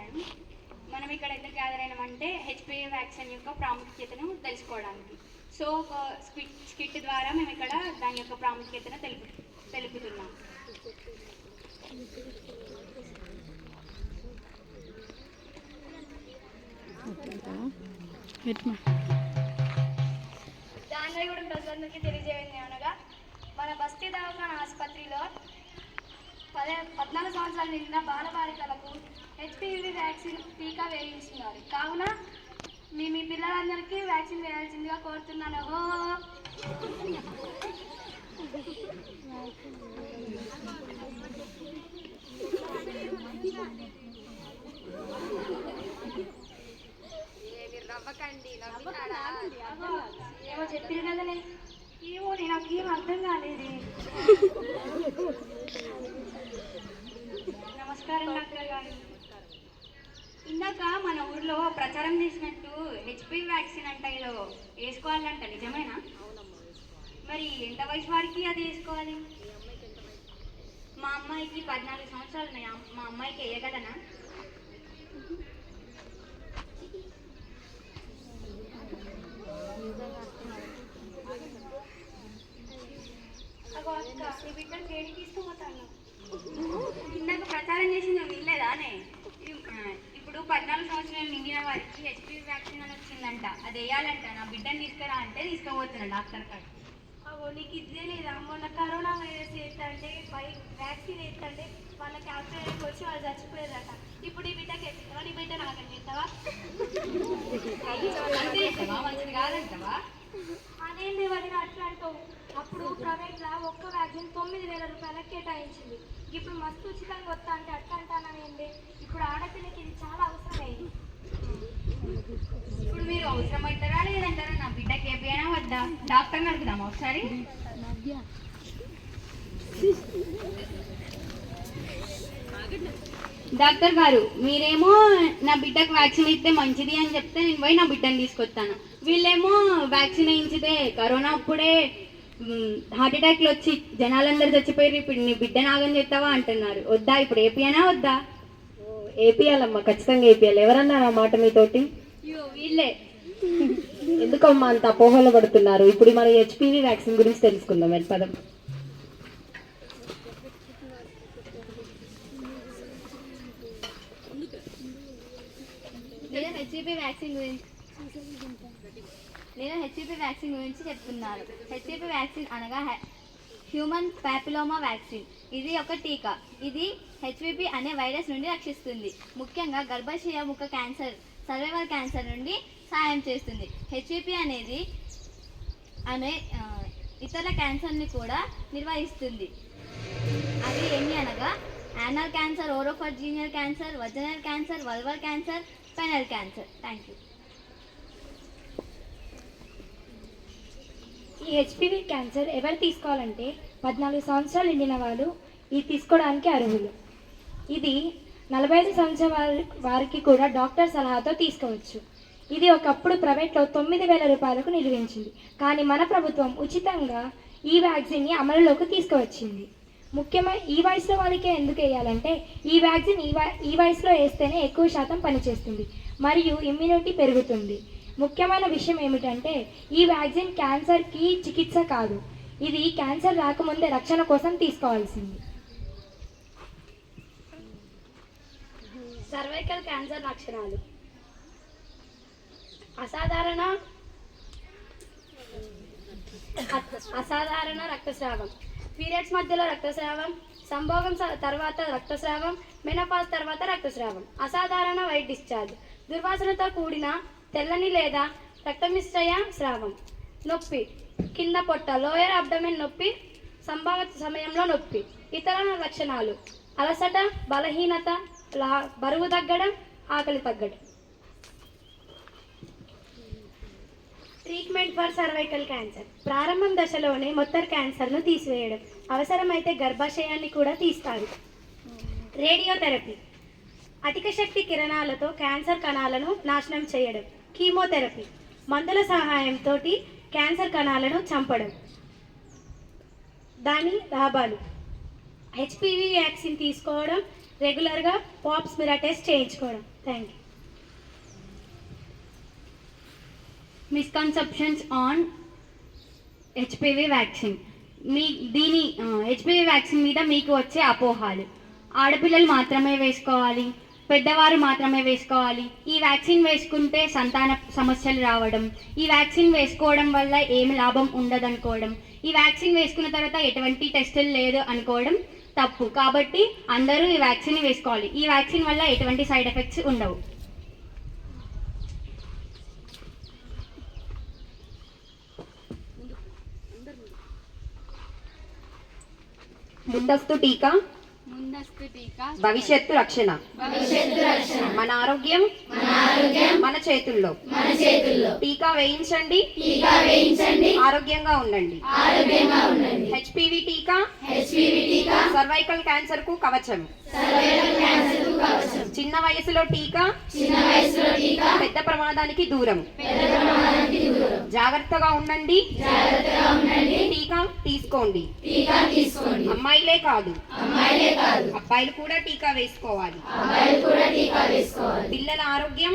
అయ్యాను. మనం ఇక్కడ ఎందుకు గ్యాదర్ అయినామంటే హెచ్పివి వ్యాక్సిన్ యొక్క ప్రాముఖ్యతను తెలుసుకోవడానికి. సో ఒక స్కిట్ ద్వారా మేము ఇక్కడ దాని యొక్క ప్రాముఖ్యతను తెలుపుతున్నాం. జాన్వరిగూడెం ప్రజలందరికీ తెలియజేయండి అనగా మన బస్తీ దవాఖాన ఆసుపత్రిలో 14 సంవత్సరాల నిండిన బాలబాలికలకు హెచ్పివి వ్యాక్సిన్ టీకా వేయించున్నారు. కావున మీ పిల్లలందరికీ వ్యాక్సిన్ వేయాల్సిందిగా కోరుతున్నాను. ఏమో చెప్పారు కదలే. ఏమో నాకేం అర్థం కాలేదు. నమస్కారం డాక్టర్ గారు. ఇందాక మన ఊర్లో ప్రచారం చేసినట్టు హెచ్పివి వ్యాక్సిన్ అంట ఏదో వేసుకోవాలంట, నిజమేనా? మరి ఎంత వయసు వారికి అది వేసుకోవాలి? మా అమ్మాయికి 14 సంవత్సరాలు ఉన్నాయి. మా అమ్మాయికి వేయగలనా? నీ బిడ్డను కేడికి తీసుకుపోతాను. ఇందాక ప్రచారం చేసింది వినలేదానే? ఇప్పుడు 14 సంవత్సరాలు నిండిన వారికి హెచ్పివి వ్యాక్సిన్ అని వచ్చిందంట, అది వేయాలంట. నా బిడ్డను తీసుకురా అంటే తీసుకుపోతున్నా డాక్టర్ కాడ. అవో నీకు ఇదే లేదా? మొన్న కరోనా వైరస్ వేస్తంటే వ్యాక్సిన్ వేస్తంటే వాళ్ళకి ఆపరేషన్కి వచ్చి వాళ్ళు చచ్చిపోయారట. ఇప్పుడు ఈ బిడ్డకి ఎత్తుతావా? నీ బిడ్డ నాకని చెప్తావా? మంచిది కాదంటావా? అదేంటి వాడిని అట్లా అంటావు? అప్పుడు ప్రైవేట్లో ఒక్క వ్యాక్సిన్ 9,000 రూపాయలకు కేటాయించింది. ఇప్పుడు మస్తు ఉచితంగా వస్తా అంటే అట్లా అంటానండి. ఇప్పుడు ఆడపిల్లకి ఇది చాలా అవసరమైంది. ఇప్పుడు మీరు అవసరం అవుతారా లేదంటారా? నా బిడ్డకి ఏపైనా వద్దా? డాక్టర్ని అడుగుదామా ఒకసారి? డాక్టర్ గారు, మీరేమో నా బిడ్డకు వ్యాక్సిన్ ఇస్తే మంచిది అని చెప్తే నేను పోయి నా బిడ్డను తీసుకొస్తాను. వీళ్ళేమో వ్యాక్సిన్ వేయించితే కరోనా అప్పుడే హార్ట్ అటాక్లు వచ్చి జనాలందరూ చచ్చిపోయారు, ఇప్పుడు నీ బిడ్డ నాగని చెప్తావా అంటున్నారు. వద్దా? ఇప్పుడు ఏపీనా వద్దా? ఏపీయాలమ్మా, ఖచ్చితంగా ఏపీయాలి. ఎవరన్నారు ఆ మాట మీతోటి? వీళ్ళే. ఎందుకమ్మా అంత అపోహలు పడుతున్నారు? ఇప్పుడు మన హెచ్పివి వ్యాక్సిన్ గురించి తెలుసుకుందాం. పదం నేను హెచ్పివి వ్యాక్సిన్ గురించి చెప్తున్నాను. హెచ్పివి వ్యాక్సిన్ అనగా హ్యూమన్ ప్యాపిలోమా వ్యాక్సిన్. ఇది ఒక టీకా. ఇది హెచ్పివి అనే వైరస్ నుండి రక్షిస్తుంది. ముఖ్యంగా గర్భాశయ ముఖ క్యాన్సర్, సర్వైవల్ క్యాన్సర్ నుండి సాయం చేస్తుంది. హెచ్పివి అనేది ఇతర క్యాన్సర్ని కూడా నిర్వహిస్తుంది. అవి ఏమి అనగా anal cancer, oropharyngeal cancer, vaginal cancer, vulvar cancer, penile cancer. Thank you. ఈ హెచ్పివి క్యాన్సర్ ఎవరు తీసుకోవాలంటే 14 సంవత్సరాలు నిండిన వాళ్ళు ఇది తీసుకోవడానికి అర్హులు. ఇది 45 సంవత్సరాల వారికి కూడా డాక్టర్ సలహాతో తీసుకోవచ్చు. ఇది ఒకప్పుడు ప్రైవేట్లో 9,000 రూపాయలకు నిర్వహించింది. కానీ మన ప్రభుత్వం ఉచితంగా ఈ వ్యాక్సిన్ని అమలులోకి తీసుకువచ్చింది. ముఖ్యమైన ఈ వయసులో వాళ్ళకే ఎందుకు వేయాలంటే ఈ వ్యాక్సిన్ ఈ వయసులో వేస్తేనే ఎక్కువ శాతం పనిచేస్తుంది మరియు ఇమ్యూనిటీ పెరుగుతుంది. ముఖ్యమైన విషయం ఏమిటంటే ఈ వ్యాక్సిన్ క్యాన్సర్కి చికిత్స కాదు, ఇది క్యాన్సర్ రాకముందే రక్షణ కోసం తీసుకోవాల్సింది. సర్వైకల్ క్యాన్సర్ లక్షణాలు: అసాధారణ రక్తస్రావం, పీరియడ్స్ మధ్యలో రక్తస్రావం, సంభోగం తర్వాత రక్తస్రావం, మెనోపాజ్ తర్వాత రక్తస్రావం, అసాధారణ వైట్ డిశ్చార్జ్, దుర్వాసనతో కూడిన తెల్లని లేదా రక్తమిశ్రయ స్రావం, నొప్పి, కింద పొట్ట లోయర్ అబ్డమెన్ నొప్పి, సంభావ్య సమయంలో నొప్పి. ఇతర లక్షణాలు: అలసట, బలహీనత, బరువు తగ్గడం, ఆకలి తగ్గడం. ట్రీట్మెంట్ ఫర్ సర్వైకల్ క్యాన్సర్: ప్రారంభం దశలోనే మొత్తం క్యాన్సర్ను తీసివేయడం, అవసరమైతే గర్భాశయాన్ని కూడా తీస్తారు. రేడియోథెరపీ: అధిక శక్తి కిరణాలతో క్యాన్సర్ కణాలను నాశనం చేయడం. కీమోథెరపీ: మందుల సహాయంతో క్యాన్సర్ కణాలను చంపడం. దాని లాభాలు: హెచ్పివి వ్యాక్సిన్ తీసుకోవడం, రెగ్యులర్గా పాప్స్ మిరా టెస్ట్ చేయించుకోవడం. Thank you. Misconceptions on HPV vaccine. దీని హెచ్పివి వ్యాక్సిన్ మీద మీకు వచ్చే అపోహాలు. ఆడపిల్లలు మాత్రమే వేసుకోవాలి, పెద్దవారు మాత్రమే వేసుకోవాలి, ఈ వ్యాక్సిన్ వేసుకుంటే సంతాన సమస్యలు రావడం, ఈ వ్యాక్సిన్ వేసుకోవడం వల్ల ఏమి లాభం ఉండదనుకోవడం, ఈ వ్యాక్సిన్ వేసుకున్న తర్వాత ఎటువంటి టెస్టులు లేదు అనుకోవడం తప్పు. కాబట్టి అందరూ ఈ వ్యాక్సిన్ వేసుకోవాలి. ఈ వ్యాక్సిన్ వల్ల ఎటువంటి సైడ్ ఎఫెక్ట్స్ ఉండవు. ముందస్తు టీకా భవిష్యత్తు రక్షణ. మన ఆరోగ్యం మన చేతుల్లో. టీకా వేయించండి, ఆరోగ్యంగా ఉండండి. హెచ్పివి టీకా సర్వైకల్ క్యాన్సర్ కు కవచం. చిన్న వయసులో టీకా పెద్ద ప్రమాదానికి దూరం. జాగ్రత్తగా ఉండండి, టీకా తీసుకోండి. అమ్మాయిలే కాదు అబ్బాయిలు కూడా టీకా వేసుకోవాలి. పిల్లల ఆరోగ్యం